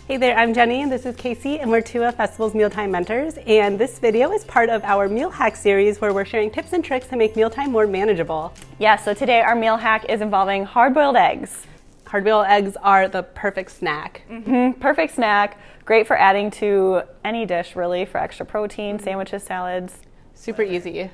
Hey there, I'm Jenny and this is Casey, and we're two of Festival's Mealtime mentors, and this video is part of our meal hack series where we're sharing tips and tricks to make mealtime more manageable. Yeah, so today our meal hack is involving hard-boiled eggs. Hard-boiled eggs are the perfect snack. Perfect snack, great for adding to any dish really, for extra protein, sandwiches, salads. Super easy.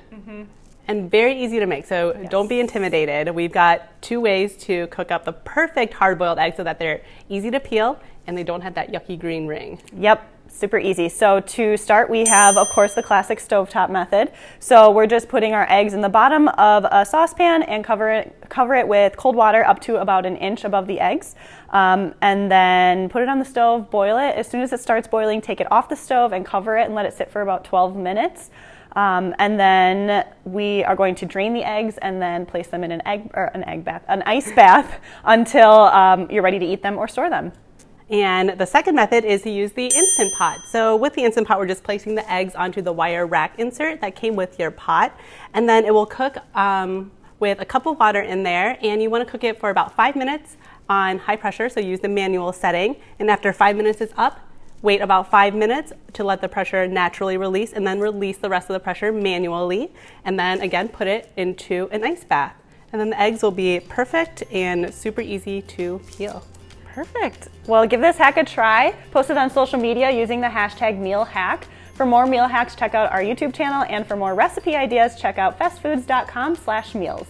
And very easy to make, so don't be intimidated. We've got two ways to cook up the perfect hard-boiled egg so that they're easy to peel and they don't have that yucky green ring. Yep, super easy. So to start, we have, of course, the classic stovetop method. So we're just putting our eggs in the bottom of a saucepan and cover it with cold water up to about an inch above the eggs. And then put it on the stove, boil it. As soon as it starts boiling, take it off the stove and cover it and let it sit for about 12 minutes. And then we are going to drain the eggs and then place them in an ice bath until you're ready to eat them or store them. And the second method is to use the Instant Pot. So with the Instant Pot, we're just placing the eggs onto the wire rack insert that came with your pot. And then it will cook with a cup of water in there. And you want to cook it for about 5 minutes on high pressure, so use the manual setting. And after 5 minutes is up, wait about 5 minutes to let the pressure naturally release, and then release the rest of the pressure manually. And then again, put it into an ice bath. And then the eggs will be perfect and super easy to peel. Perfect. Well, give this hack a try. Post it on social media using the hashtag #MealHack. For more meal hacks, check out our YouTube channel, and for more recipe ideas, check out fastfoods.com/meals.